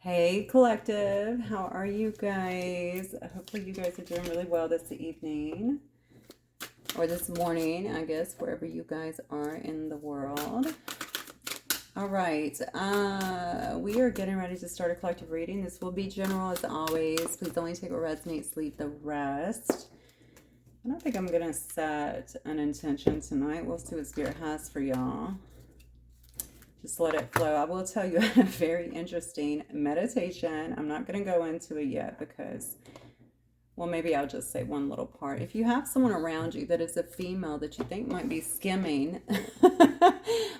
Hey, collective. How are you guys? Hopefully, you guys are doing really well this evening or this morning, I guess, wherever you guys are in the world. All right. We are getting ready to start a collective reading. This will be general as always. Please only take what resonates, leave the rest. I don't think I'm going to set an intention tonight. We'll see what Spirit has for y'all. Just let it flow. I will tell you a very interesting meditation. I'm not going to go into it yet because, well, maybe I'll just say one little part. If you have someone around you that is a female that you think might be skimming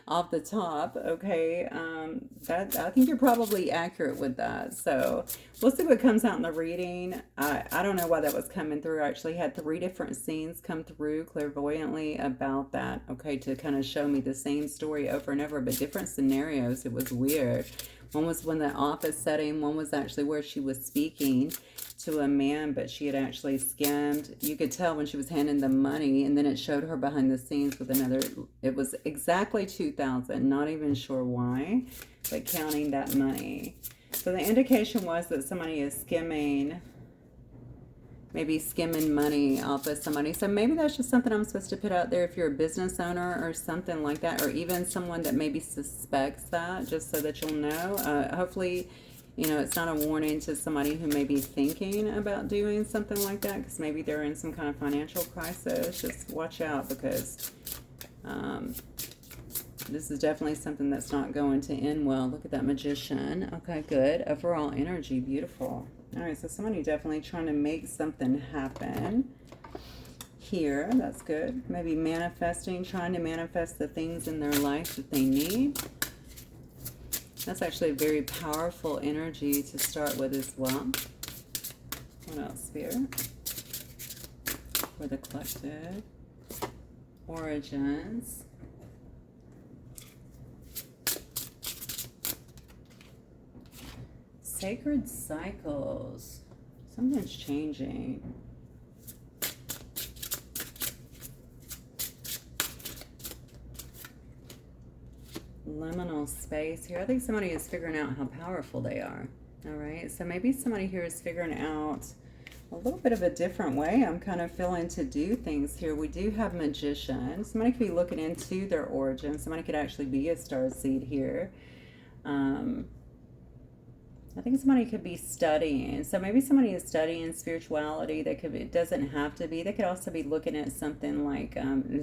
off the top, okay, I think you're probably accurate with that. So we'll see what comes out in the reading. I don't know why that was coming through. I actually had 3 different scenes come through clairvoyantly about that, okay, to kind of show me the same story over and over, but different scenarios. It was weird. One was when the office setting, one was actually where she was speaking to a man, but she had actually skimmed. You could tell when she was handing the money, and then it showed her behind the scenes with another. It was exactly 2,000, not even sure why, but counting that money. So the indication was that somebody is skimming, maybe skimming money off of somebody. So maybe that's just something I'm supposed to put out there if you're a business owner or something like that, or even someone that maybe suspects that, just so that you'll know. Hopefully, you know, it's not a warning to somebody who may be thinking about doing something like that, because maybe they're in some kind of financial crisis. Just watch out, because this is definitely something that's not going to end well. Look at that Magician. Okay, good. Overall energy, beautiful. All right, so somebody definitely trying to make something happen here. That's good. Maybe manifesting, trying to manifest the things in their life that they need. That's actually a very powerful energy to start with as well. What else, Spirit? For the collective. Origins. Sacred cycles. Something's changing. Liminal space here. I think somebody is figuring out how powerful they are. All right. So maybe somebody here is figuring out a little bit of a different way I'm kind of feeling to do things here. We do have Magician. Somebody could be looking into their origin. Somebody could actually be a star seed here. I think somebody could be studying. So maybe somebody is studying spirituality. They could be, it doesn't have to be. They could also be looking at something like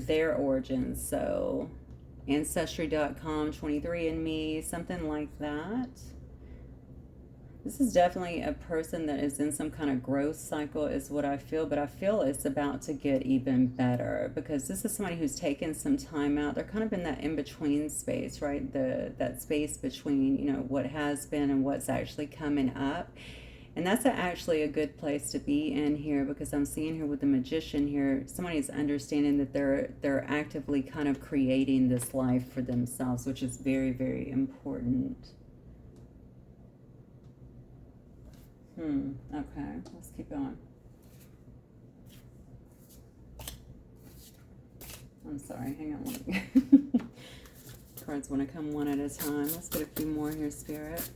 their origins. So Ancestry.com, 23andMe, something like that. This is definitely a person that is in some kind of growth cycle is what I feel, but I feel it's about to get even better, because this is somebody who's taken some time out. They're kind of in that in-between space, right? That space between, you know, what has been and what's actually coming up. And that's actually a good place to be in here, because I'm seeing here with the Magician here, somebody is understanding that they're actively kind of creating this life for themselves, which is very, very important. Okay, let's keep going. I'm sorry, hang on. Cards want to come one at a time. Let's get a few more here, Spirit.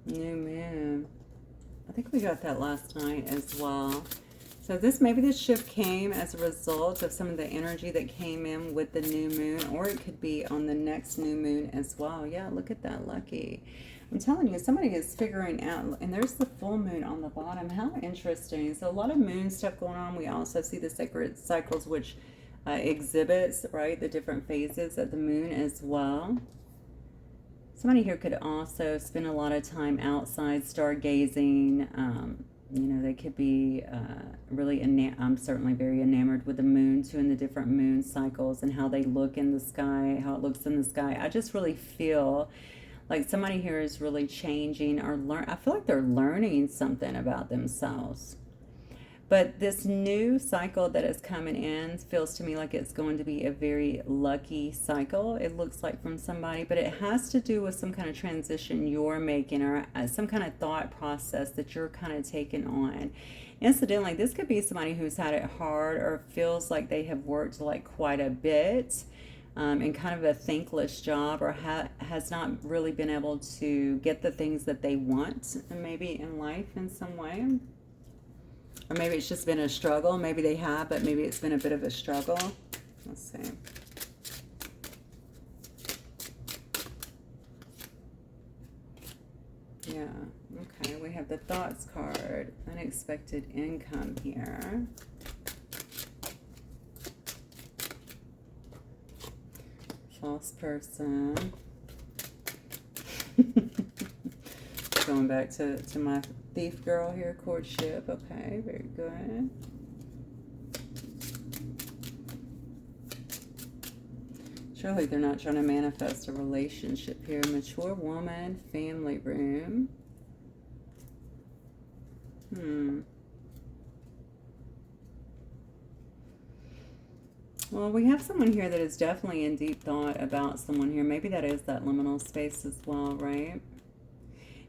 New moon. I think we got that last night as well. So maybe this shift came as a result of some of the energy that came in with the new moon, or it could be on the next new moon as well. Yeah, look at that, lucky. I'm telling you, somebody is figuring out, and there's the full moon on the bottom. How interesting. So a lot of moon stuff going on. We also see the sacred cycles, which exhibits, right, the different phases of the moon as well. Somebody here could also spend a lot of time outside stargazing. You know, they could be really, I'm certainly very enamored with the moon too, and the different moon cycles and how they look in the sky, how it looks in the sky. I just really feel like somebody here is really changing or I feel like they're learning something about themselves. But this new cycle that is coming in feels to me like it's going to be a very lucky cycle, it looks like, from somebody, but it has to do with some kind of transition you're making, or some kind of thought process that you're kind of taking on. Incidentally, this could be somebody who's had it hard or feels like they have worked like quite a bit, in kind of a thankless job, or has not really been able to get the things that they want maybe in life in some way. Or maybe it's just been a struggle. Maybe they have, but maybe it's been a bit of a struggle. Let's see. Yeah, okay. We have the thoughts card. Unexpected income here. False person. Going back to my thief girl here, courtship. Okay, very good. Surely they're not trying to manifest a relationship here. Mature woman, family room. Well, we have someone here that is definitely in deep thought about someone here. Maybe that is that liminal space as well, right?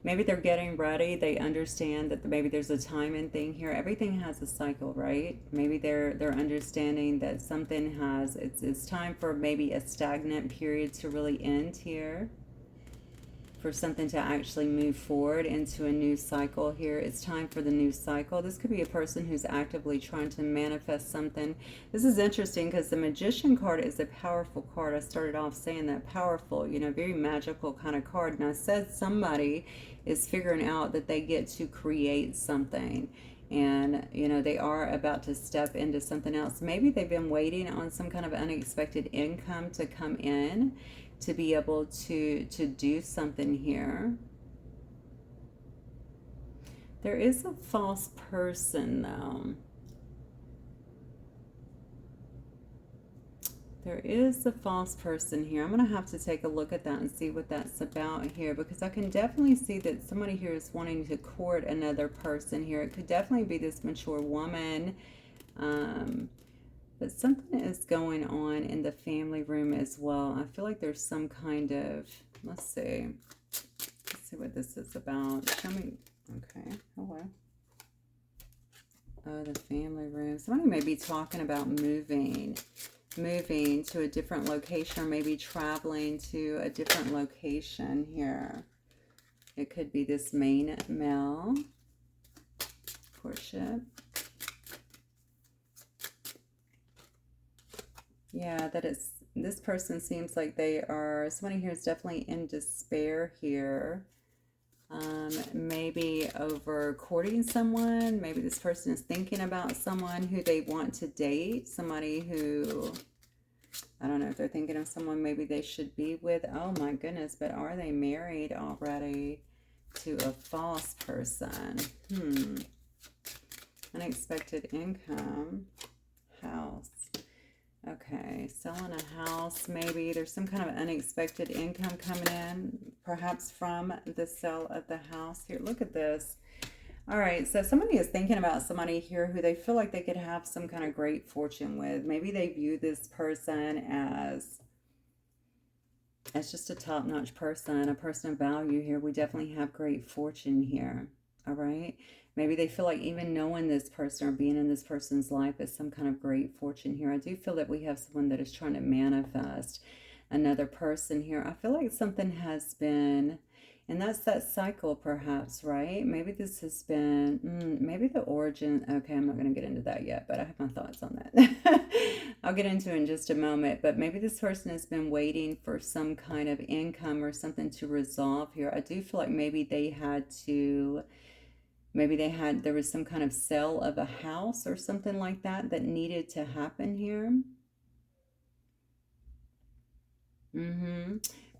Maybe they're getting ready. They understand that maybe there's a timing thing here. Everything has a cycle, right? Maybe they're understanding that something has, it's time for maybe a stagnant period to really end here, for something to actually move forward into a new cycle here. It's time for the new cycle. This could be a person who's actively trying to manifest something. This is interesting because the Magician card is a powerful card. I started off saying that, powerful, you know, very magical kind of card. And I said somebody is figuring out that they get to create something. And, you know, they are about to step into something else. Maybe they've been waiting on some kind of unexpected income to come in, to be able to do something here. There is a false person, though. There is a false person here. I'm going to have to take a look at that and see what that's about here, because I can definitely see that somebody here is wanting to court another person here. It could definitely be this mature woman. But something is going on in the family room as well. I feel like there's some kind of, let's see what this is about. Show me. Okay, hello. Oh, the family room. Somebody may be talking about moving to a different location, or maybe traveling to a different location here. It could be this main male, courtship. Yeah, that is, this person seems like they are, somebody here is definitely in despair here. Maybe over courting someone. Maybe this person is thinking about someone who they want to date. Somebody who, I don't know if they're thinking of someone maybe they should be with. Oh my goodness, but are they married already to a false person? Unexpected income. House. Okay, selling a house, maybe there's some kind of unexpected income coming in, perhaps from the sale of the house here. Look at this. All right, so somebody is thinking about somebody here who they feel like they could have some kind of great fortune with. Maybe they view this person as just a top-notch person, a person of value here. We definitely have great fortune here, all right? Maybe they feel like even knowing this person or being in this person's life is some kind of great fortune here. I do feel that we have someone that is trying to manifest another person here. I feel like something has been, and that's that cycle perhaps, right? Maybe this has been, maybe the origin. Okay, I'm not going to get into that yet, but I have my thoughts on that. I'll get into it in just a moment, but maybe this person has been waiting for some kind of income or something to resolve here. I do feel like maybe they had to, there was some kind of sale of a house or something like that that needed to happen here.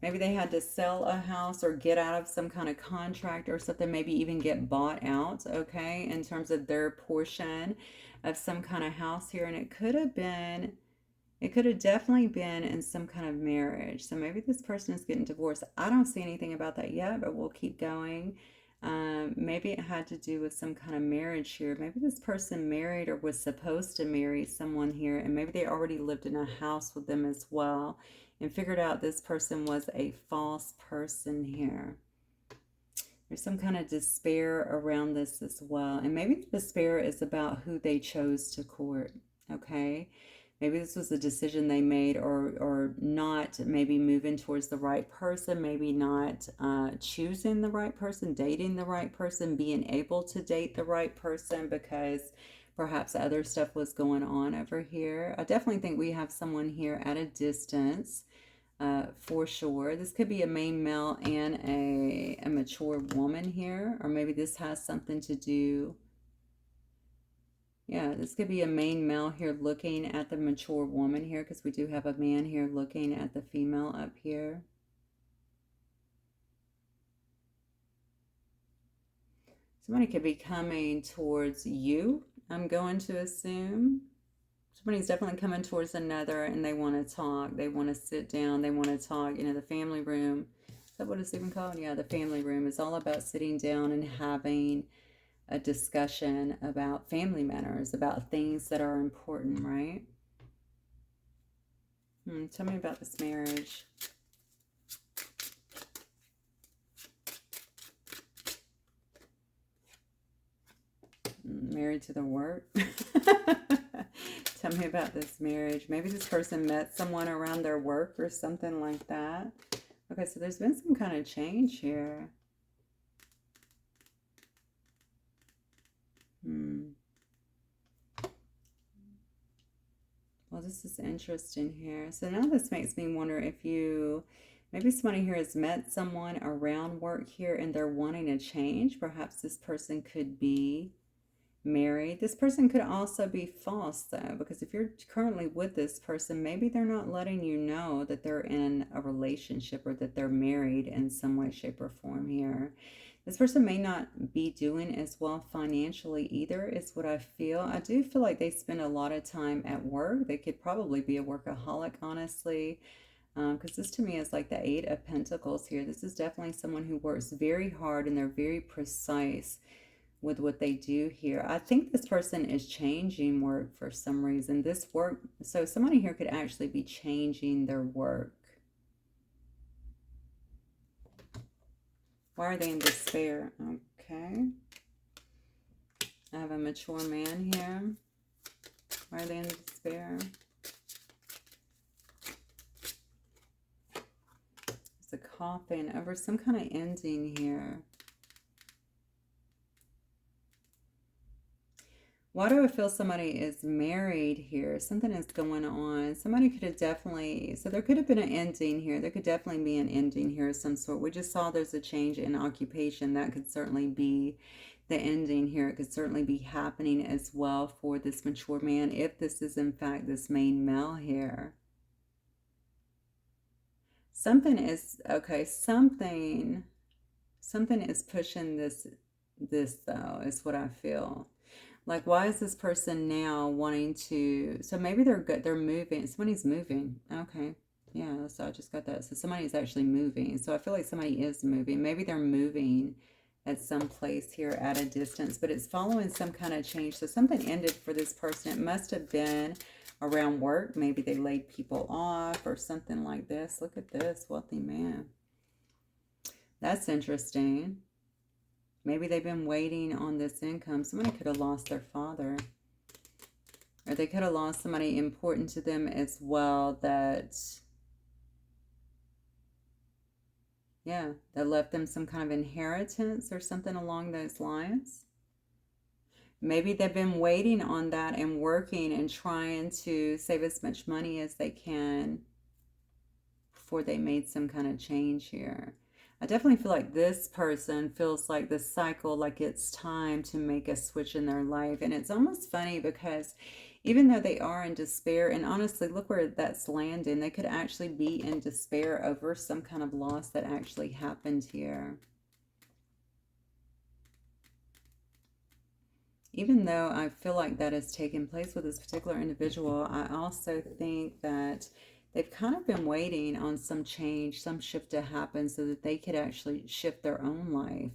Maybe they had to sell a house or get out of some kind of contract or something, maybe even get bought out, okay, in terms of their portion of some kind of house here. And it could have definitely been in some kind of marriage. So maybe this person is getting divorced. I don't see anything about that yet, but we'll keep going. Maybe it had to do with some kind of marriage here. Maybe this person married or was supposed to marry someone here, and maybe they already lived in a house with them as well and figured out this person was a false person here. There's some kind of despair around this as well. And maybe the despair is about who they chose to court, okay? Maybe this was a decision they made, or not maybe moving towards the right person, maybe not choosing the right person, dating the right person, being able to date the right person because perhaps other stuff was going on over here. I definitely think we have someone here at a distance for sure. This could be a main male and a mature woman here, or maybe this has something to do. Yeah, this could be a main male here looking at the mature woman here, because we do have a man here looking at the female up here. Somebody could be coming towards you, I'm going to assume. Somebody's definitely coming towards another and they want to talk. They want to sit down. They want to talk. You know, the family room. Is that what it's even called? Yeah, the family room is all about sitting down and having a discussion about family matters, about things that are important, right? Tell me about this marriage. Married to the work. Tell me about this marriage. Maybe this person met someone around their work or something like that. Okay, so there's been some kind of change here. Well, this is interesting here. So now this makes me wonder if maybe somebody here has met someone around work here and they're wanting a change. Perhaps this person could be married. This person could also be false though, because if you're currently with this person, maybe they're not letting you know that they're in a relationship or that they're married in some way, shape, or form here. This person may not be doing as well financially either, is what I feel. I do feel like they spend a lot of time at work. They could probably be a workaholic, honestly, because this to me is like the Eight of Pentacles here. This is definitely someone who works very hard and they're very precise with what they do here. I think this person is changing work for some reason. This work, so somebody here could actually be changing their work. Why are they in despair? Okay. I have a mature man here. Why are they in despair? It's a coffin over some kind of ending here. Why do I feel somebody is married here? Something is going on. Somebody could have definitely, so there could have been an ending here. There could definitely be an ending here of some sort. We just saw there's a change in occupation. That could certainly be the ending here. It could certainly be happening as well for this mature man, if this is in fact this main male here. Something is, okay, something is pushing this though, is what I feel. Like, why is this person now wanting to, so maybe they're good, they're moving, somebody's moving. Okay, yeah, so I just got that. So somebody's actually moving. So I feel like somebody is moving. Maybe they're moving at some place here at a distance, but it's following some kind of change. So something ended for this person. It must have been around work. Maybe they laid people off or something like this. Look at this, wealthy man. That's interesting. Maybe they've been waiting on this income. Somebody could have lost their father. Or they could have lost somebody important to them as well that, yeah, that left them some kind of inheritance or something along those lines. Maybe they've been waiting on that and working and trying to save as much money as they can before they made some kind of change here. I definitely feel like this person feels like this cycle, like it's time to make a switch in their life. And it's almost funny because even though they are in despair, and honestly, look where that's landing, they could actually be in despair over some kind of loss that actually happened here. Even though I feel like that has taken place with this particular individual, I also think that they've kind of been waiting on some change, some shift to happen so that they could actually shift their own life.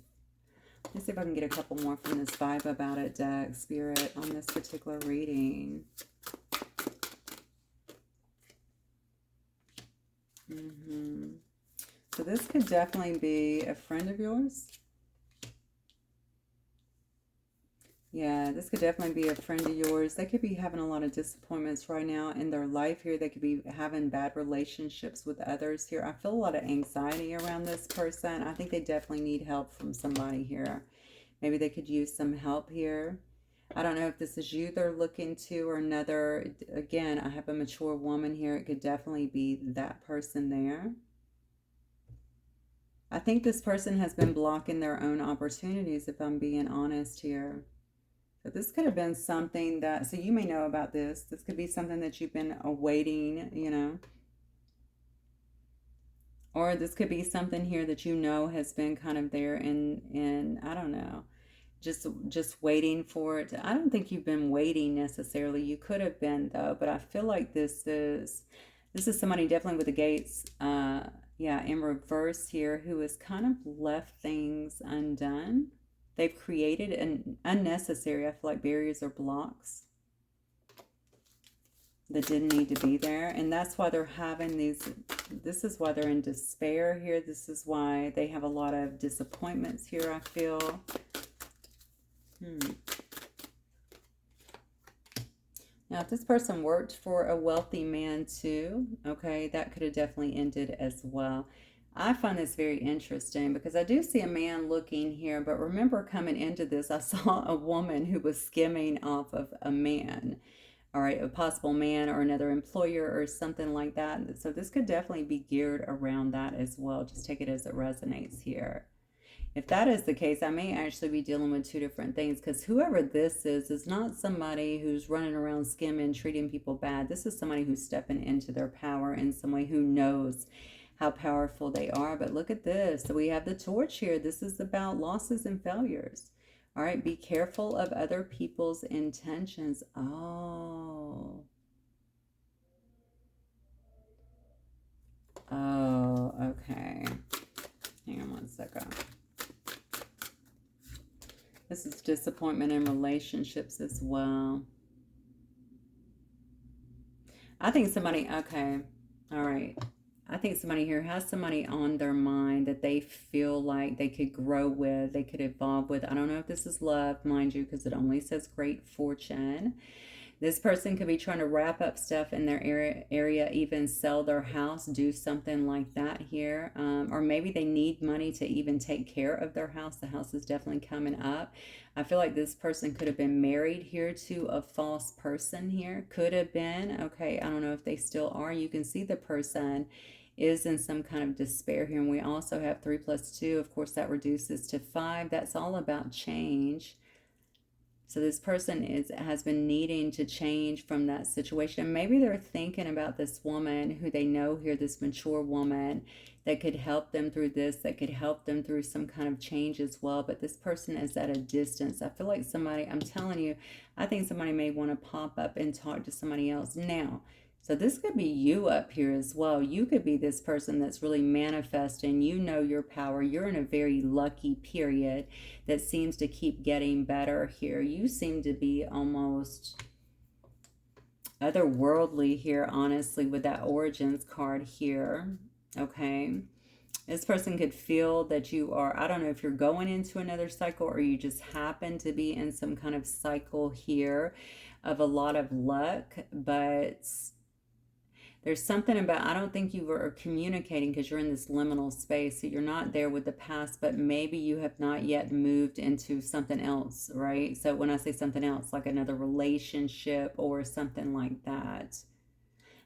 Let's see if I can get a couple more from this Vibe About It deck, Spirit, on this particular reading. So this could definitely be a friend of yours. Yeah, this could definitely be a friend of yours. They could be having a lot of disappointments right now in their life here. They could be having bad relationships with others here. I feel a lot of anxiety around this person. I think they definitely need help from somebody here. Maybe they could use some help here. I don't know if this is you they're looking to or another. Again, I have a mature woman here. It could definitely be that person there. I think this person has been blocking their own opportunities, if I'm being honest here. So this could have been something that, so you may know about this. This could be something that you've been awaiting, you know. Or this could be something here that you know has been kind of there in I don't know, just waiting for it. I don't think you've been waiting necessarily. You could have been though, but I feel like this is somebody definitely with the gates, yeah, in reverse here, who has kind of left things undone. They've created an unnecessary, I feel like, barriers or blocks that didn't need to be there. And that's why they're having these, this is why they're in despair here. This is why they have a lot of disappointments here, I feel. Now, if this person worked for a wealthy man too, okay, that could have definitely ended as well. I find this very interesting because I do see a man looking here, but remember coming into this, I saw a woman who was skimming off of a man, all right, a possible man or another employer or something like that. So this could definitely be geared around that as well. Just take it as it resonates here. If that is the case, I may actually be dealing with two different things, because whoever this is not somebody who's running around skimming, treating people bad. This is somebody who's stepping into their power in some way, who knows how powerful they are. But look at this. So we have the torch here. This is about losses and failures. All right, be careful of other people's intentions. Oh, okay. Hang on one second. This is disappointment in relationships as well. I think somebody, okay, all right. I think somebody here has somebody on their mind that they feel like they could grow with, they could evolve with. I don't know if this is love, mind you, because it only says great fortune. This person could be trying to wrap up stuff in their area, even sell their house, do something like that here. Or maybe they need money to even take care of their house. The house is definitely coming up. I feel like this person could have been married here to a false person here. Could have been. Okay, I don't know if they still are. You can see the person is in some kind of despair here. And we also have 3 plus 2. Of course, that reduces to 5. That's all about change. So this person has been needing to change from that situation. Maybe they're thinking about this woman who they know here, this mature woman that could help them through this, that could help them through some kind of change as well. But this person is at a distance. I feel like somebody, I'm telling you, I think somebody may want to pop up and talk to somebody else now. So this could be you up here as well. You could be this person that's really manifesting. You know your power. You're in a very lucky period that seems to keep getting better here. You seem to be almost otherworldly here, honestly, with that Origins card here. Okay. This person could feel that you are, I don't know if you're going into another cycle or you just happen to be in some kind of cycle here of a lot of luck, but there's something about, I don't think you are communicating because you're in this liminal space. So you're not there with the past, but maybe you have not yet moved into something else, right? So when I say something else, like another relationship or something like that.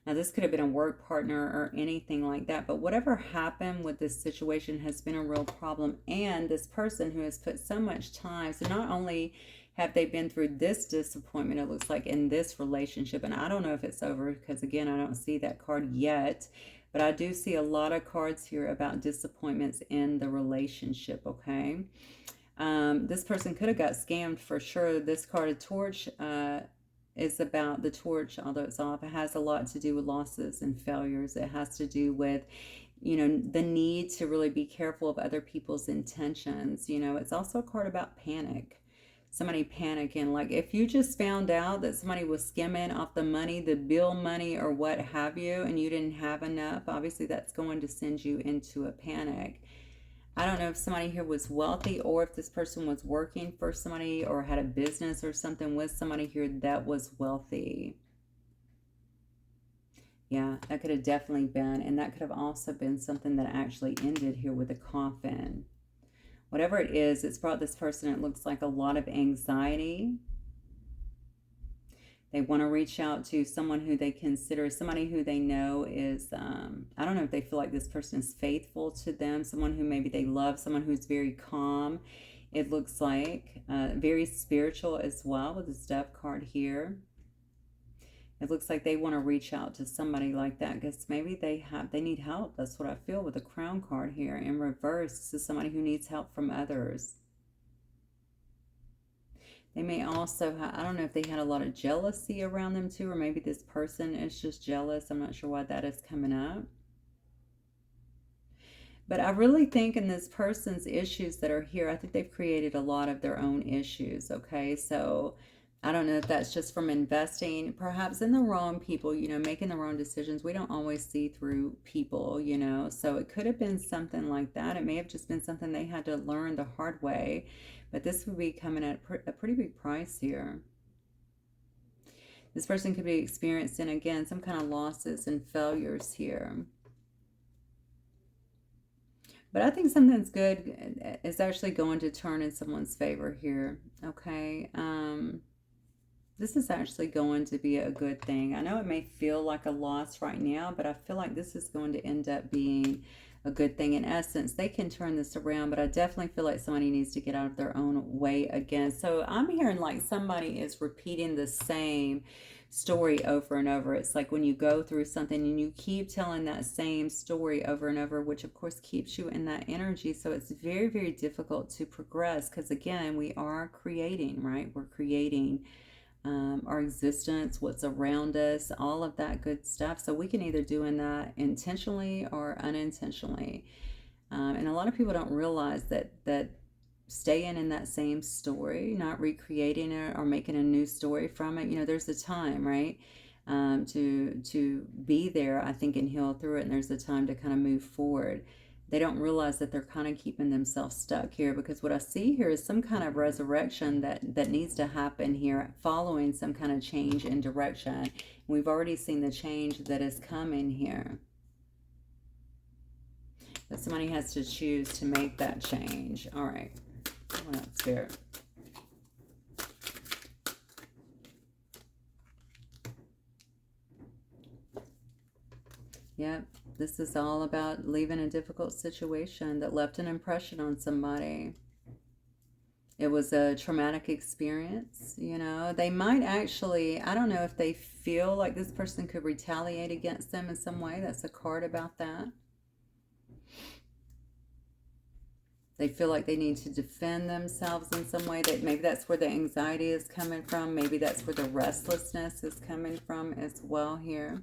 Now, this could have been a work partner or anything like that, but whatever happened with this situation has been a real problem. And this person who has put so much time, so not only have they been through this disappointment, it looks like, in this relationship, and I don't know if it's over because, again, I don't see that card yet, but I do see a lot of cards here about disappointments in the relationship, okay? This person could have got scammed for sure. This card of Torch is about the torch, although it's off. It has a lot to do with losses and failures. It has to do with you know, the need to really be careful of other people's intentions. You know, it's also a card about panic. Somebody panicking. Like if you just found out that somebody was skimming off the money, the bill money or what have you, and you didn't have enough, obviously that's going to send you into a panic. I don't know if somebody here was wealthy or if this person was working for somebody or had a business or something with somebody here that was wealthy. Yeah, that could have definitely been. And that could have also been something that actually ended here with a coffin. Whatever it is, it's brought this person, it looks like, a lot of anxiety. They want to reach out to someone who they consider, somebody who they know is, I don't know if they feel like this person is faithful to them, someone who maybe they love, someone who's very calm. It looks like very spiritual as well with this Death card here. It looks like they want to reach out to somebody like that because maybe they need help. That's what I feel with the Crown card here. In reverse, this is somebody who needs help from others. They may also have, I don't know if they had a lot of jealousy around them too, or maybe this person is just jealous. I'm not sure why that is coming up. But I really think in this person's issues that are here, I think they've created a lot of their own issues, okay? So I don't know if that's just from investing, perhaps in the wrong people, you know, making the wrong decisions. We don't always see through people, you know, so it could have been something like that. It may have just been something they had to learn the hard way, but this would be coming at a pretty big price here. This person could be experiencing, again, some kind of losses and failures here. But I think something's good is actually going to turn in someone's favor here, okay? This is actually going to be a good thing. I know it may feel like a loss right now, but I feel like this is going to end up being a good thing. In essence, they can turn this around, but I definitely feel like somebody needs to get out of their own way again. So I'm hearing like somebody is repeating the same story over and over. It's like when you go through something and you keep telling that same story over and over, which of course keeps you in that energy. So it's very, very difficult to progress because again, we are creating, right? We're creating our existence, what's around us, all of that good stuff. So we can either doing that intentionally or unintentionally. And a lot of people don't realize that staying in that same story, not recreating it or making a new story from it, you know, there's a time, right? To be there, I think, and heal through it. And there's a time to kind of move forward. They don't realize that they're kind of keeping themselves stuck here because what I see here is some kind of resurrection that needs to happen here following some kind of change in direction. We've already seen the change that is coming here. But somebody has to choose to make that change. All right. What else, Spirit? Yep. This is all about leaving a difficult situation that left an impression on somebody. It was a traumatic experience, you know. They might actually, I don't know if they feel like this person could retaliate against them in some way. That's a card about that. They feel like they need to defend themselves in some way. That maybe that's where the anxiety is coming from. Maybe that's where the restlessness is coming from as well here.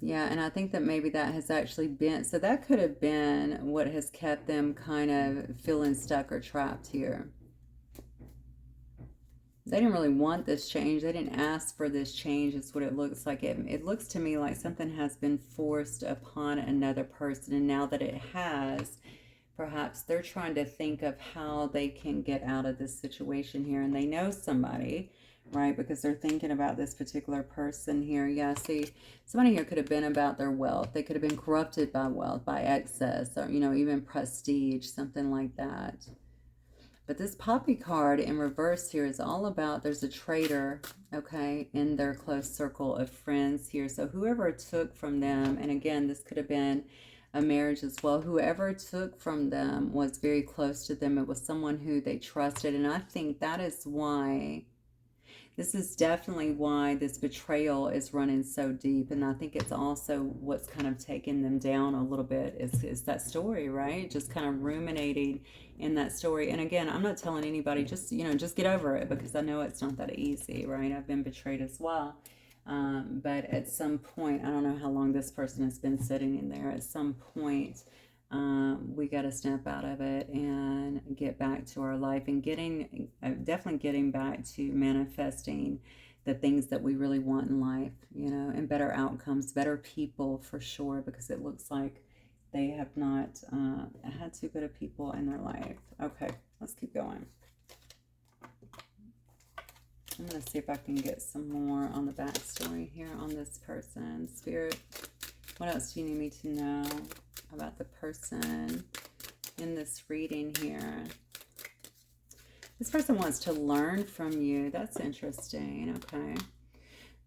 Yeah, and I think that maybe that has actually been, so that could have been what has kept them kind of feeling stuck or trapped here. They didn't really want this change. They didn't ask for this change. It's what it looks like. It looks to me like something has been forced upon another person, and now that it has, perhaps they're trying to think of how they can get out of this situation here, and they know somebody, right? Because they're thinking about this particular person here. Yeah, see, somebody here could have been about their wealth. They could have been corrupted by wealth, by excess, or, you know, even prestige, something like that. But this Poppy card in reverse here is all about, there's a traitor, okay, in their close circle of friends here. So whoever took from them, and again, this could have been a marriage as well, whoever took from them was very close to them. It was someone who they trusted. And I think that is why, this is definitely why this betrayal is running so deep. And I think it's also what's kind of taking them down a little bit is that story, right? Just kind of ruminating in that story. And again, I'm not telling anybody, just, you know, just get over it, because I know it's not that easy, right? I've been betrayed as well. But at some point, I don't know how long this person has been sitting in there. At some point, we got to snap out of it and get back to our life and definitely getting back to manifesting the things that we really want in life, and better outcomes, better people for sure, because it looks like they have not had too good of people in their life. Okay, let's keep going. I'm going to see if I can get some more on the backstory here on this person. Spirit, what else do you need me to know about the person in this reading here? This person wants to learn from you. That's interesting. Okay.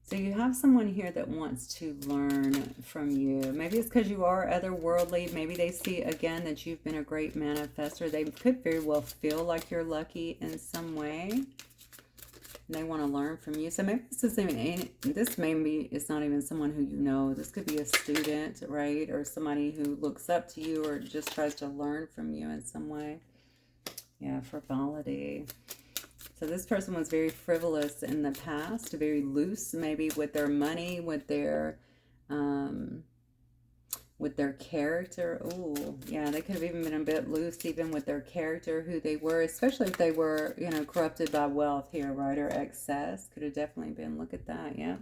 So you have someone here that wants to learn from you. Maybe it's because you are otherworldly. Maybe they see again that you've been a great manifestor. They could very well feel like you're lucky in some way. They want to learn from you. So maybe this is not even someone who you know. This could be a student, right? Or somebody who looks up to you or just tries to learn from you in some way. Yeah, frivolity. So this person was very frivolous in the past, very loose maybe with their money, with their character. Oh, yeah, they could have even been a bit loose even with their character, who they were, especially if they were, corrupted by wealth here, right? Or excess. Could have definitely been. Look at that, yeah.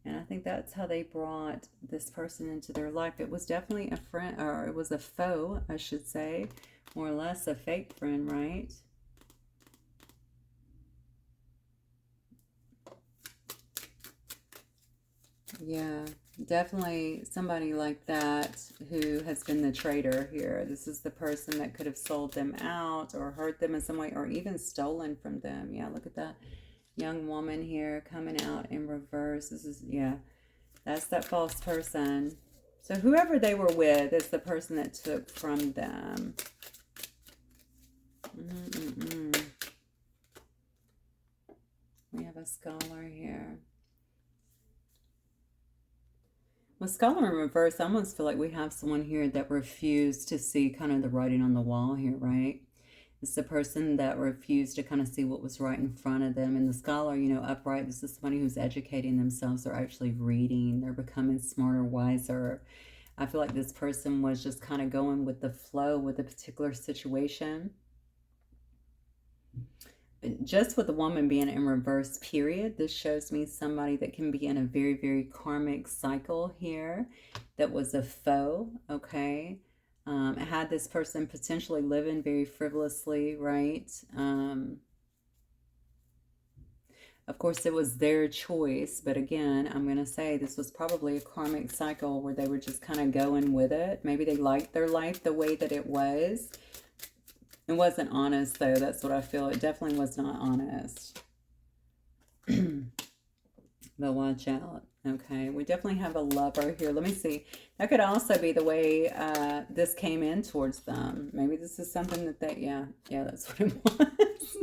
And I think that's how they brought this person into their life. It was definitely a friend, or it was a foe, I should say. More or less a fake friend, right? Yeah, definitely somebody like that who has been the traitor here. This is the person that could have sold them out or hurt them in some way or even stolen from them. Yeah, look at that young woman here coming out in reverse. This is, yeah, that's that false person. So whoever they were with is the person that took from them. We have a scholar here. With scholar in reverse, I almost feel like we have someone here that refused to see kind of the writing on the wall here, right? It's the person that refused to kind of see what was right in front of them. And the scholar, upright, this is somebody who's educating themselves. They're actually reading. They're becoming smarter, wiser. I feel like this person was just kind of going with the flow with a particular situation. Just with the woman being in reverse, period, this shows me somebody that can be in a very, very karmic cycle here that was a foe, okay? Had this person potentially living very frivolously, right? Of course, it was their choice, but again, I'm going to say this was probably a karmic cycle where they were just kind of going with it. Maybe they liked their life the way that it was. It wasn't honest, though. That's what I feel. It definitely was not honest. But watch out. Okay, we definitely have a lover here. Let me see. That could also be the way this came in towards them. Maybe this is something that they, yeah, that's what it was.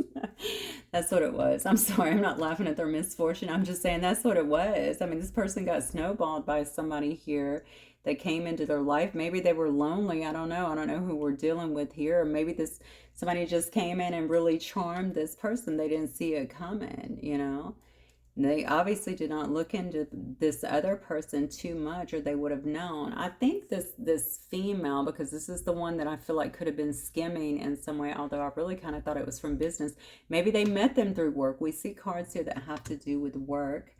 That's what it was. I'm sorry. I'm not laughing at their misfortune. I'm just saying that's what it was. I mean, this person got snowballed by somebody here that came into their life. Maybe they were lonely. I don't know. I don't know who we're dealing with here. Or maybe somebody just came in and really charmed this person. They didn't see it coming, They obviously did not look into this other person too much, or they would have known. I think this female, because this is the one that I feel like could have been skimming in some way, although I really kind of thought it was from business. Maybe they met them through work. We see cards here that have to do with work.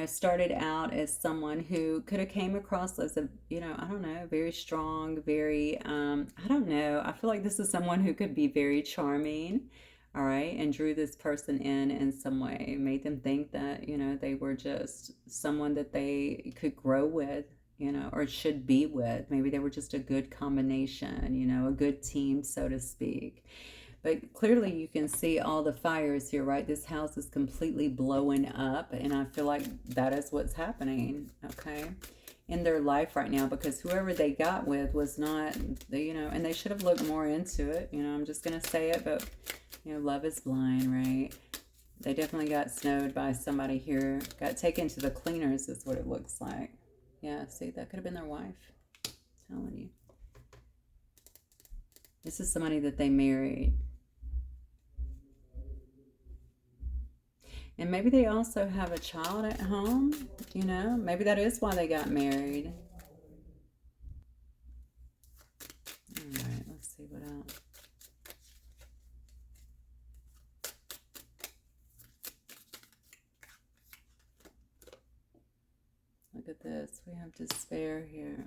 Started out as someone who could have came across as a, I don't know, very strong, very, I don't know. I feel like this is someone who could be very charming. All right, and drew this person in some way, made them think that, they were just someone that they could grow with, or should be with. Maybe they were just a good combination, a good team, so to speak. But clearly you can see all the fires here, right? This house is completely blowing up, and I feel like that is what's happening, okay, in their life right now, because whoever they got with was not, and they should have looked more into it. I'm just going to say it, but love is blind, right? They definitely got snowed by somebody here. Got taken to the cleaners is what it looks like. Yeah, see, that could have been their wife. I'm telling you. This is somebody that they married. And maybe they also have a child at home, you know? Maybe that is why they got married. All right, let's see what else. Look at this. We have despair here.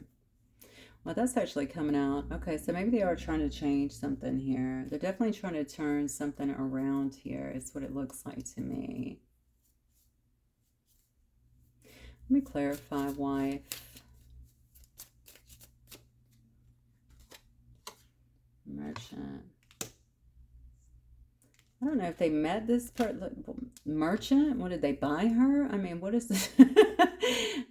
Well, that's actually coming out. Okay, so maybe they are trying to change something here. They're definitely trying to turn something around here, is what it looks like to me. Let me clarify, wife. Merchant. I don't know if they met this merchant. What, did they buy her? I mean, what is this?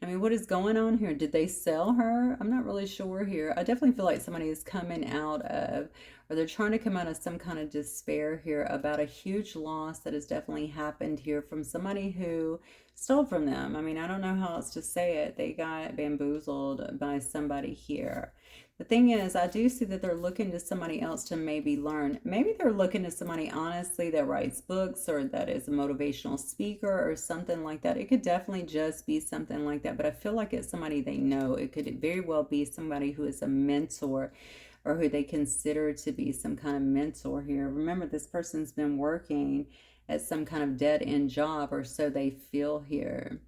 I mean, what is going on here? Did they sell her? I'm not really sure here. I definitely feel like somebody is coming out of, or they're trying to come out of some kind of despair here about a huge loss that has definitely happened here from somebody who stole from them. I mean, I don't know how else to say it. They got bamboozled by somebody here. The thing is, I do see that they're looking to somebody else to maybe learn. Maybe they're looking to somebody, honestly, that writes books or that is a motivational speaker or something like that. It could definitely just be something like that, but I feel like it's somebody they know. It could very well be somebody who is a mentor or who they consider to be some kind of mentor here. Remember, this person's been working at some kind of dead-end job, or so they feel here.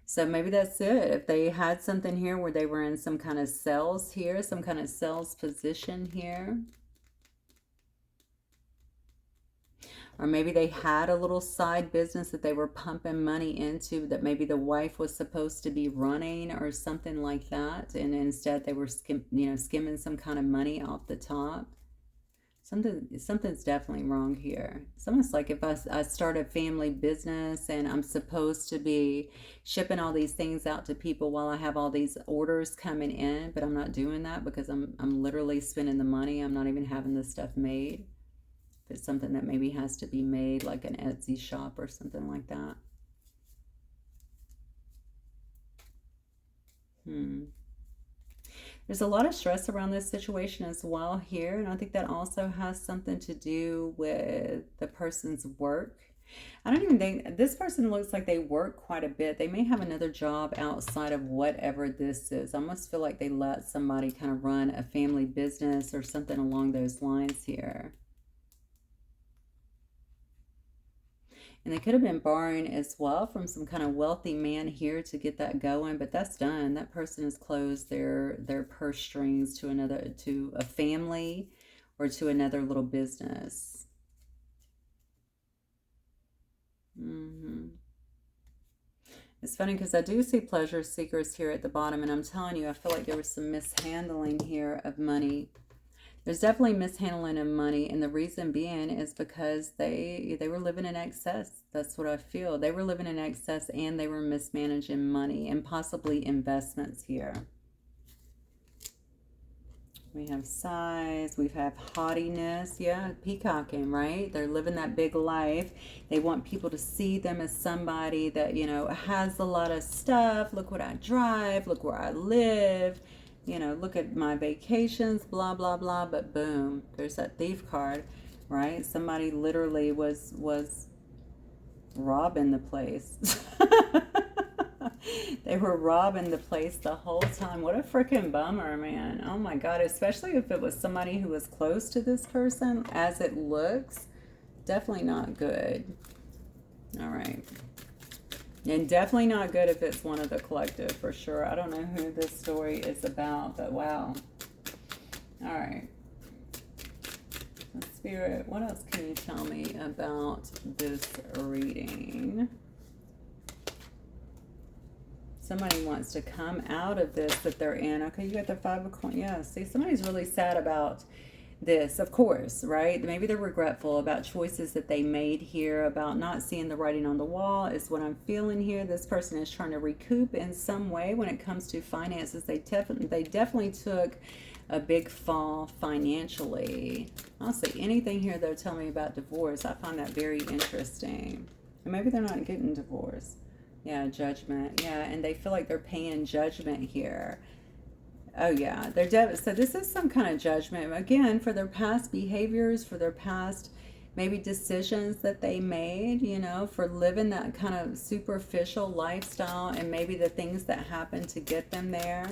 So maybe that's it. If they had something here where they were in some kind of sales here, some kind of sales position here. Or maybe they had a little side business that they were pumping money into that maybe the wife was supposed to be running or something like that. And instead they were skimming some kind of money off the top. Something's definitely wrong here. It's almost like if I start a family business and I'm supposed to be shipping all these things out to people while I have all these orders coming in, but I'm not doing that because I'm literally spending the money. I'm not even having this stuff made. If it's something that maybe has to be made, like an Etsy shop or something like that. There's a lot of stress around this situation as well here, and I think that also has something to do with the person's work. I don't even think this person looks like they work quite a bit. They may have another job outside of whatever this is. I almost feel like they let somebody kind of run a family business or something along those lines here. And they could have been borrowing as well from some kind of wealthy man here to get that going, but that's done. That person has closed their purse strings to a family or to another little business. It's funny because I do see pleasure seekers here at the bottom, and I'm telling you, I feel like there was some mishandling here of money. There's definitely mishandling of money, and the reason being is because they were living in excess. That's what I feel. They were living in excess and they were mismanaging money and possibly investments here. We have size, we have haughtiness, yeah, peacocking, right? They're living that big life. They want people to see them as somebody that, has a lot of stuff. Look what I drive, look where I live. Look at my vacations, blah, blah, blah. But boom, there's that thief card, right? Somebody literally was robbing the place. They were robbing the place the whole time. What a freaking bummer, man. Oh my God, especially if it was somebody who was close to this person, as it looks. Definitely not good. All right. And definitely not good if it's one of the collective, for sure. I don't know who this story is about, but wow. All right. Spirit, what else can you tell me about this reading? Somebody wants to come out of this that they're in. Okay, you got the 5 of coins. Yeah, see, somebody's really sad about this, of course, right? Maybe they're regretful about choices that they made here, about not seeing the writing on the wall is what I'm feeling here. This person is trying to recoup in some way when it comes to finances. They definitely took a big fall financially. I'll say anything here though, tell me about divorce. I find that very interesting. And maybe they're not getting divorced. Yeah, judgment. Yeah, and they feel like they're paying judgment here. Oh yeah, so this is some kind of judgment again for their past behaviors, for their past maybe decisions that they made, you know, for living that kind of superficial lifestyle, and maybe the things that happened to get them there.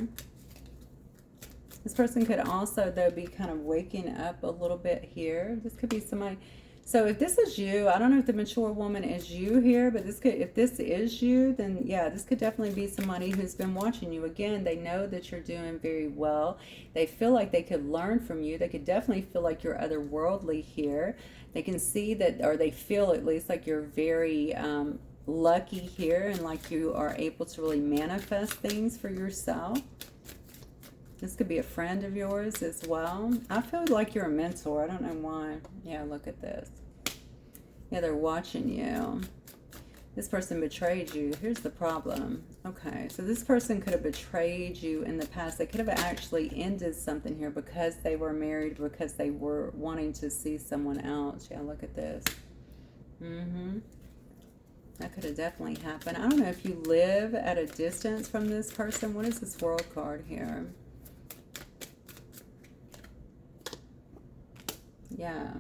This person could also, though, be kind of waking up a little bit here. This could be somebody. So if this is you, I don't know if the mature woman is you here, but this could, if this is you, then yeah, this could definitely be somebody who's been watching you. Again, they know that you're doing very well. They feel like they could learn from you. They could definitely feel like you're otherworldly here. They can see that, or they feel at least like you're very lucky here, and like you are able to really manifest things for yourself. This could be a friend of yours as well. I feel like you're a mentor. I don't know why. Yeah, look at this. Yeah, they're watching you. This person betrayed you. Here's the problem. Okay, so this person could have betrayed you in the past. They could have actually ended something here because they were married, because they were wanting to see someone else. Yeah, look at this. That could have definitely happened. I don't know if you live at a distance from this person. What is this World card here? Yeah.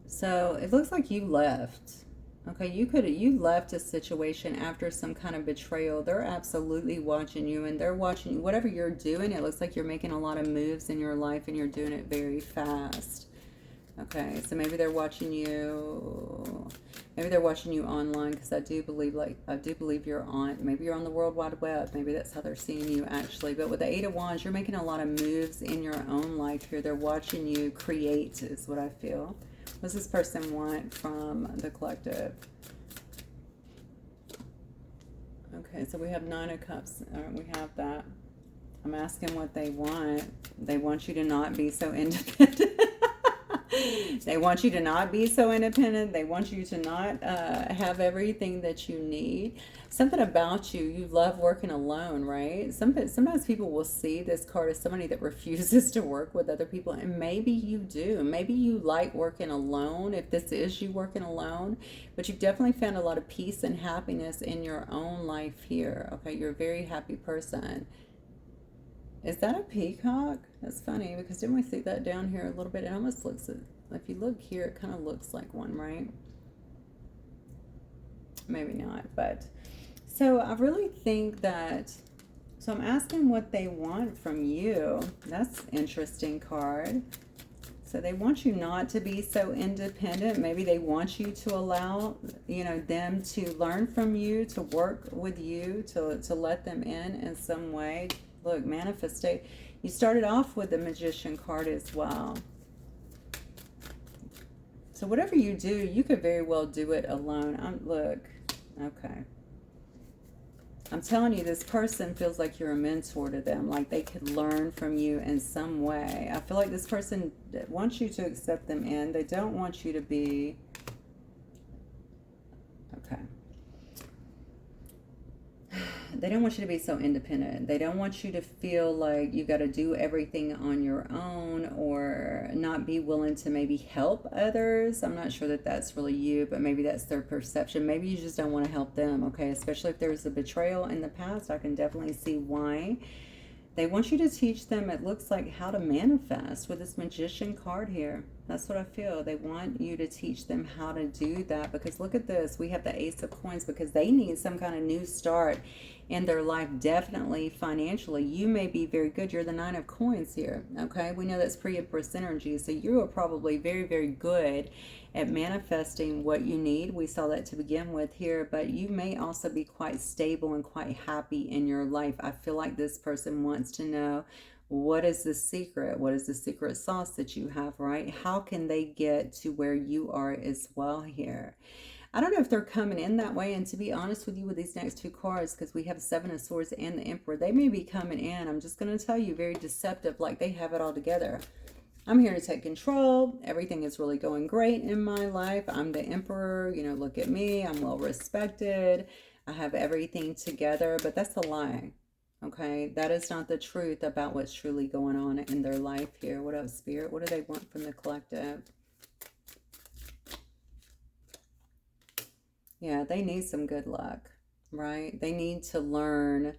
So it looks like you left. Okay, you left a situation after some kind of betrayal. They're absolutely watching you, and they're watching you. Whatever you're doing, it looks like you're making a lot of moves in your life, and you're doing it very fast. Okay, so maybe they're watching you. Maybe they're watching you online, because I do believe you're on. Maybe you're on the World Wide Web. Maybe that's how they're seeing you actually. But with the Eight of Wands, you're making a lot of moves in your own life here. They're watching you create, is what I feel. What does this person want from the collective? Okay, so we have Nine of Cups. We have that. I'm asking what they want. They want you to not be so independent. They want you to not be so independent. They want you to not have everything that you need. Something about you, you love working alone, right? Sometimes people will see this card as somebody that refuses to work with other people, and maybe you do. Maybe you like working alone, if this is you working alone, but you've definitely found a lot of peace and happiness in your own life here. Okay, you're a very happy person. Is that a peacock? That's funny, because didn't we see that down here a little bit? It almost looks, if you look here, it kind of looks like one, right? Maybe not, but so I really think that, so I'm asking what they want from you. That's interesting card. So they want you not to be so independent. Maybe they want you to allow, you know, them to learn from you, to work with you, to let them in some way. Look, manifestate. You started off with the Magician card as well. So whatever you do, you could very well do it alone. Look, okay. I'm telling you, this person feels like you're a mentor to them, like they could learn from you in some way. I feel like this person wants you to accept them in. They don't want you to be... Okay. They don't want you to be so independent. They don't want you to feel like you got to do everything on your own, or not be willing to maybe help others. I'm not sure that that's really you, but maybe that's their perception. Maybe you just don't want to help them, okay? Especially if there was a betrayal in the past. I can definitely see why. They want you to teach them, it looks like, how to manifest with this Magician card here. That's what I feel. They want you to teach them how to do that, because look at this. We have the Ace of Coins, because they need some kind of new start in their life, definitely financially. You may be very good. You're the Nine of Coins here, okay? We know that's pre-Empress energy, so you are probably very, very good at manifesting what you need. We saw that to begin with here, but you may also be quite stable and quite happy in your life. I feel like this person wants to know, what is the secret? What is the secret sauce that you have, right? How can they get to where you are as well here? I don't know if they're coming in that way, and to be honest with you, with these next two cards, because we have Seven of Swords and the Emperor, they may be coming in, I'm just going to tell you, very deceptive, like they have it all together. I'm here to take control. Everything is really going great in my life. I'm the Emperor. You know, look at me. I'm well respected. I have everything together, but that's a lie. Okay, that is not the truth about what's truly going on in their life here. What up, Spirit? What do they want from the collective? Yeah, they need some good luck, right? They need to learn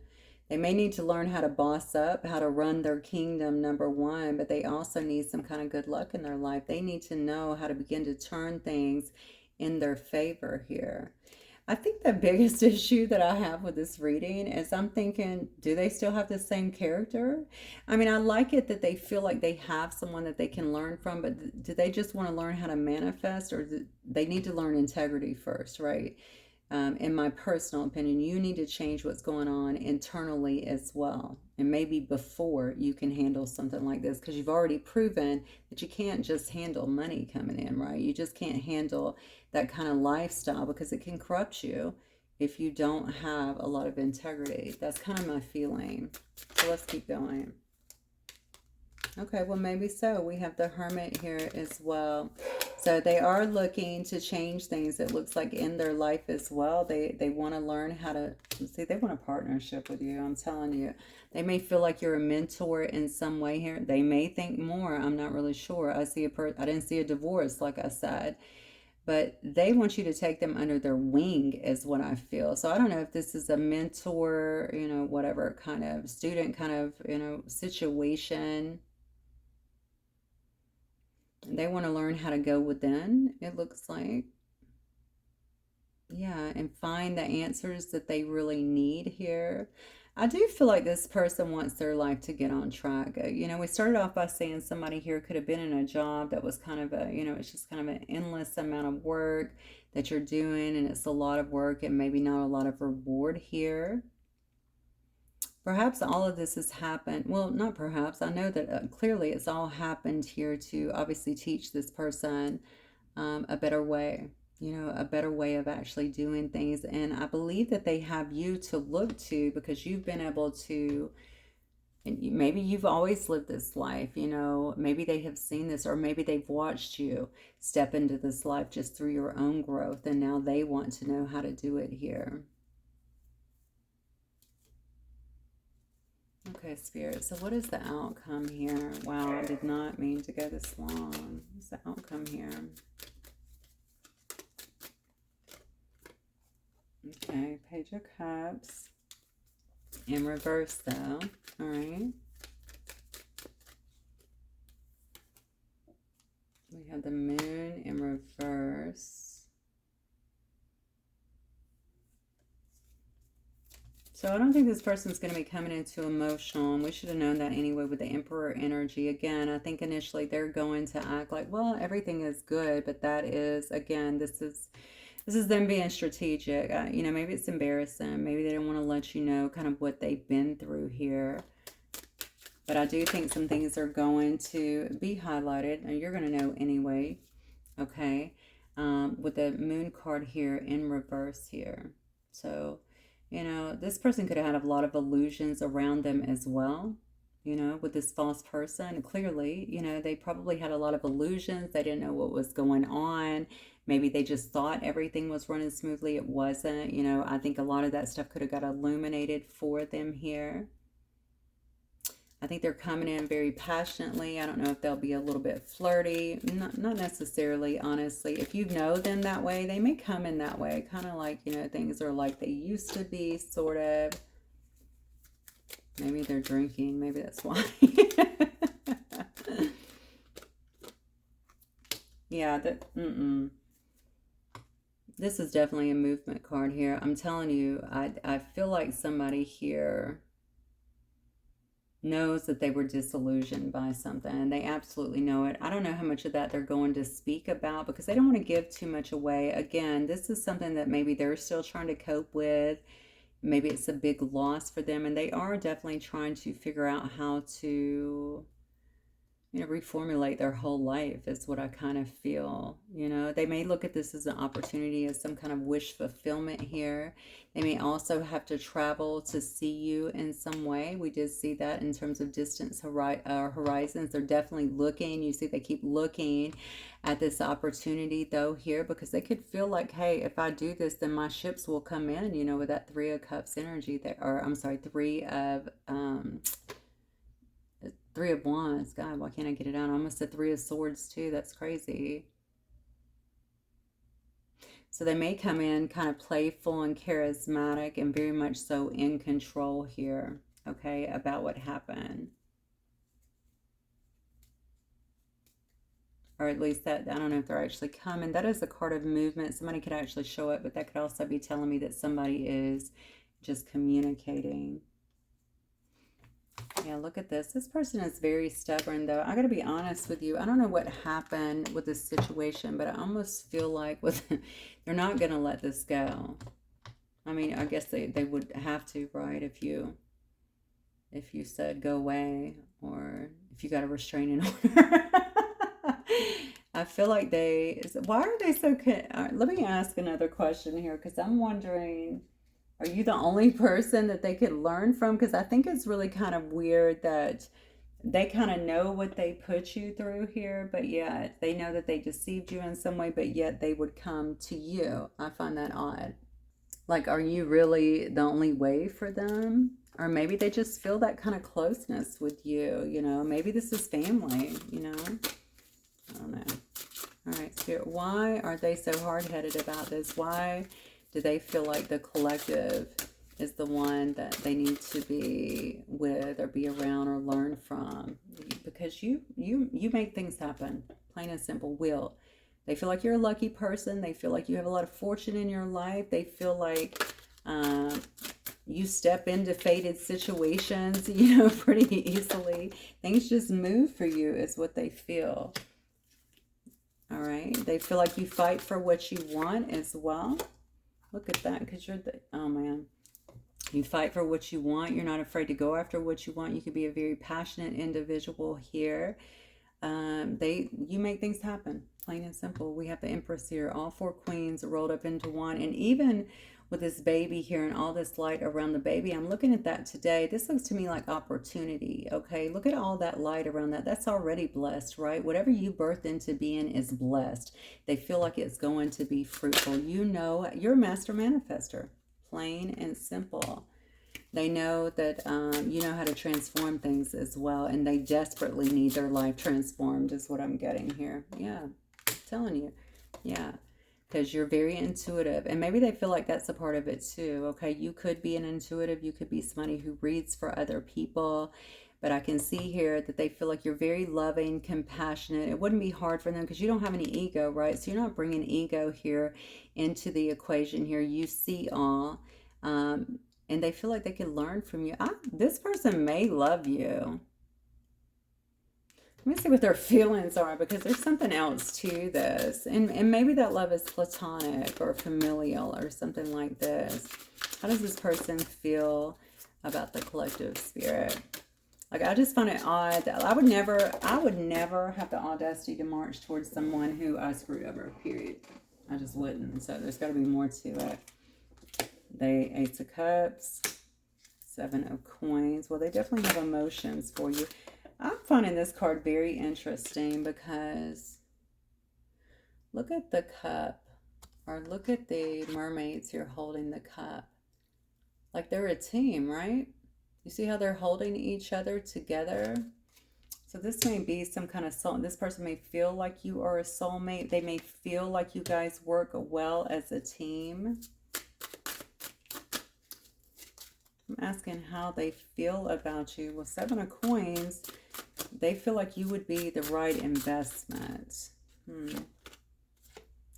They may need to learn how to boss up, how to run their kingdom, number one, but they also need some kind of good luck in their life. They need to know how to begin to turn things in their favor here. I think the biggest issue that I have with this reading is I'm thinking, do they still have the same character? I mean, I like it that they feel like they have someone that they can learn from, but do they just want to learn how to manifest, or do they need to learn integrity first, right? In my personal opinion, you need to change what's going on internally as well. And maybe before you can handle something like this, because you've already proven that you can't just handle money coming in, right? You just can't handle that kind of lifestyle because it can corrupt you if you don't have a lot of integrity. That's kind of my feeling. So let's keep going. Okay, well, maybe so. We have the Hermit here as well. So they are looking to change things, it looks like, in their life as well. They want to learn how to, see, they want a partnership with you, I'm telling you. They may feel like you're a mentor in some way here. They may think more. I'm not really sure. I didn't see a divorce, like I said. But they want you to take them under their wing is what I feel. So I don't know if this is a mentor, whatever kind of student kind of, situation. They want to learn how to go within, it looks like. Yeah, and find the answers that they really need here. I do feel like this person wants their life to get on track. We started off by saying somebody here could have been in a job that was kind of it's just kind of an endless amount of work that you're doing, and it's a lot of work and maybe not a lot of reward here. Perhaps all of this has happened. Well, not perhaps. I know that clearly it's all happened here to obviously teach this person a better way, a better way of actually doing things. And I believe that they have you to look to because you've been able to, and maybe you've always lived this life, maybe they have seen this, or maybe they've watched you step into this life just through your own growth. And now they want to know how to do it here. Okay, Spirit. So what is the outcome here? Wow, I did not mean to go this long. What's the outcome here? Okay, Page of Cups. In reverse, though. All right. We have the Moon in reverse. So I don't think this person's going to be coming into emotional, and we should have known that anyway with the Emperor energy. Again, I think initially they're going to act like, well, everything is good, but that is, again, this is them being strategic. Maybe it's embarrassing. Maybe they don't want to let you know kind of what they've been through here. But I do think some things are going to be highlighted, and you're going to know anyway, okay, with the Moon card here in reverse here. So this person could have had a lot of illusions around them as well, with this false person. Clearly, they probably had a lot of illusions. They didn't know what was going on. Maybe they just thought everything was running smoothly. It wasn't. I think a lot of that stuff could have got illuminated for them here. I think they're coming in very passionately. I don't know if they'll be a little bit flirty. Not necessarily, honestly. If you know them that way, they may come in that way. Kind of like, things are like they used to be, sort of. Maybe they're drinking. Maybe that's why. Yeah, this is definitely a movement card here. I'm telling you, I feel like somebody here knows that they were disillusioned by something, and they absolutely know it. I don't know how much of that they're going to speak about because they don't want to give too much away. Again, this is something that maybe they're still trying to cope with. Maybe it's a big loss for them, and they are definitely trying to figure out how to reformulate their whole life is what I kind of feel. They may look at this as an opportunity, as some kind of wish fulfillment here. They may also have to travel to see you in some way. We did see that in terms of distance horizons. They're definitely looking. You see, they keep looking at this opportunity, though, here, because they could feel like, hey, if I do this, then my ships will come in, with that Three of Cups energy there, or I'm sorry, Three of Wands. God, why can't I get it out? I almost said Three of Swords too. That's crazy. So they may come in kind of playful and charismatic and very much so in control here, okay, about what happened. Or at least that, I don't know if they're actually coming. That is the card of movement. Somebody could actually show up, but that could also be telling me that somebody is just communicating. Yeah, look at this. This person is very stubborn, though. I got to be honest with you. I don't know what happened with this situation, but I almost feel like they're not going to let this go. I mean, I guess they would have to, right? If you said go away, or if you got a restraining order. I feel like why are they so, let me ask another question here, because I'm wondering, are you the only person that they could learn from? Because I think it's really kind of weird that they kind of know what they put you through here, but yet they know that they deceived you in some way, but yet they would come to you. I find that odd. Like, are you really the only way for them? Or maybe they just feel that kind of closeness with you, you know? Maybe this is family, you know? I don't know. All right, Spirit, why are they so hard-headed about this? Why do they feel like the collective is the one that they need to be with or be around or learn from? Because you make things happen, plain and simple. Will. They feel like you're a lucky person. They feel like you have a lot of fortune in your life. They feel like you step into fated situations, you know, pretty easily. Things just move for you is what they feel. All right. They feel like you fight for what you want as well. Look at that, because you're oh man. You fight for what you want. You're not afraid to go after what you want. You could be a very passionate individual here. You make things happen, plain and simple. We have the Empress here, all four queens rolled up into one, and even with this baby here and all this light around the baby, I'm looking at that today. This looks to me like opportunity, okay? Look at all that light around that. That's already blessed, right? Whatever you birthed into being is blessed. They feel like it's going to be fruitful. You know, you're a master manifester, plain and simple. They know that you know how to transform things as well, and they desperately need their life transformed is what I'm getting here. Yeah, I'm telling you. Yeah, because you're very intuitive, and maybe they feel like that's a part of it too, okay? You could be an intuitive. You could be somebody who reads for other people, but I can see here that they feel like you're very loving, compassionate. It wouldn't be hard for them because you don't have any ego, right? So you're not bringing ego here into the equation here. You see all. And they feel like they can learn from you. This person may love you. Let me see what their feelings are, because there's something else to this. And maybe that love is platonic or familial or something like this. How does this person feel about the collective spirit? Like, I just find it odd that I would never have the audacity to march towards someone who I screwed over, period. I just wouldn't. So there's got to be more to it. They Ace of Cups, Seven of Coins. Well, they definitely have emotions for you. I'm finding this card very interesting because look at the cup, or look at the mermaids here holding the cup. Like they're a team, right? You see how they're holding each other together? So this may be some kind of soul. This person may feel like you are a soulmate. They may feel like you guys work well as a team. I'm asking how they feel about you. Well, Seven of Coins, they feel like you would be the right investment.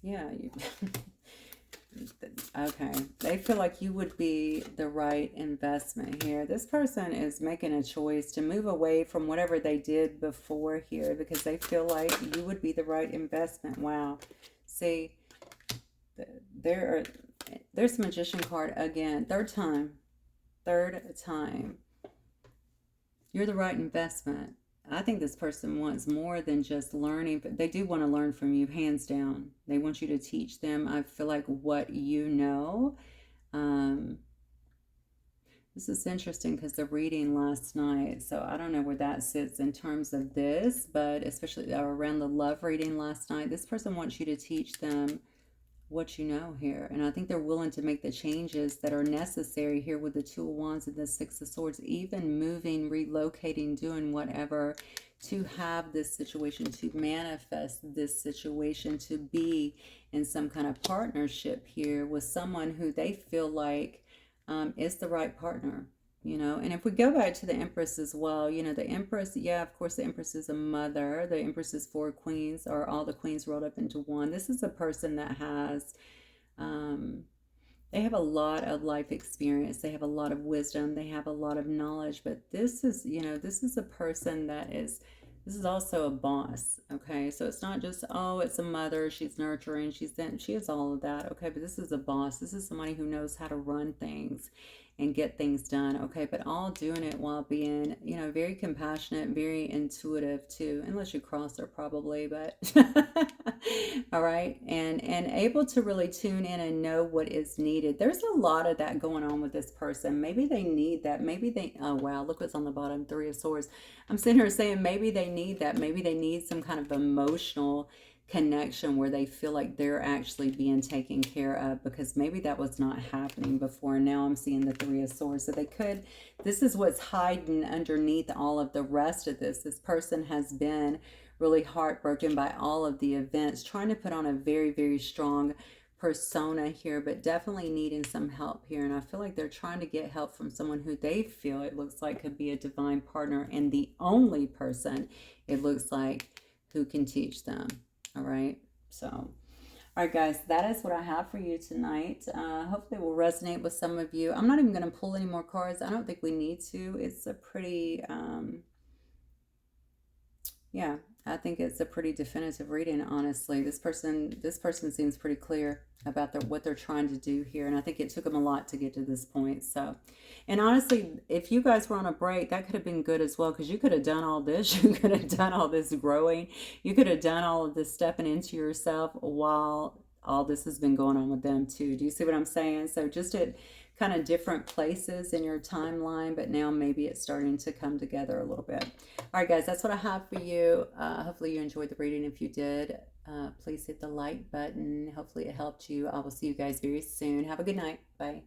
Yeah. Okay. They feel like you would be the right investment here. This person is making a choice to move away from whatever they did before here because they feel like you would be the right investment. Wow. See, there's the Magician card again. Third time. You're the right investment. I think this person wants more than just learning, but they do want to learn from you, hands down. They want you to teach them, I feel like, what you know. This is interesting because the reading last night, so I don't know where that sits in terms of this, but especially around the love reading last night, this person wants you to teach them what you know here, and I think they're willing to make the changes that are necessary here with the Two of Wands and the Six of Swords, even moving, relocating, doing whatever to have this situation, to manifest this situation, to be in some kind of partnership here with someone who they feel like is the right partner. And if we go back to the Empress as well, the Empress, yeah, of course, the Empress is a mother. The Empress is 4 queens, or all the queens rolled up into one. This is a person that has, they have a lot of life experience. They have a lot of wisdom. They have a lot of knowledge. But this is, this is a person this is also a boss. Okay. So it's not just, oh, it's a mother. She's nurturing. She is all of that. Okay. But this is a boss. This is somebody who knows how to run things and get things done. Okay. But all doing it while being, very compassionate, very intuitive too, unless you cross her probably, but all right. And able to really tune in and know what is needed. There's a lot of that going on with this person. Maybe they need that. Maybe they, oh wow, look what's on the bottom, 3 of Swords. I'm sitting here saying maybe they need that. Maybe they need some kind of emotional connection where they feel like they're actually being taken care of, because maybe that was not happening before. Now I'm seeing the 3 of Swords. So this is what's hiding underneath all of the rest of this. This person has been really heartbroken by all of the events, trying to put on a very, very strong persona here, but definitely needing some help here. And I feel like they're trying to get help from someone who they feel it looks like could be a divine partner, and the only person it looks like who can teach them. All right. So, all right, guys, that is what I have for you tonight. Hopefully it will resonate with some of you. I'm not even going to pull any more cards. I don't think we need to. It's a pretty, yeah, I think it's a pretty definitive reading, honestly. This person seems pretty clear about what they're trying to do here, and I think it took them a lot to get to this point. So, and honestly, if you guys were on a break, that could have been good as well, because you could have done all this. You could have done all this growing. You could have done all of this stepping into yourself while all this has been going on with them too. Do you see what I'm saying? So just at kind of different places in your timeline, but now maybe it's starting to come together a little bit. All right, guys, that's what I have for you. Hopefully you enjoyed the reading. If you did, please hit the like button. Hopefully it helped you. I will see you guys very soon. Have a good night. Bye.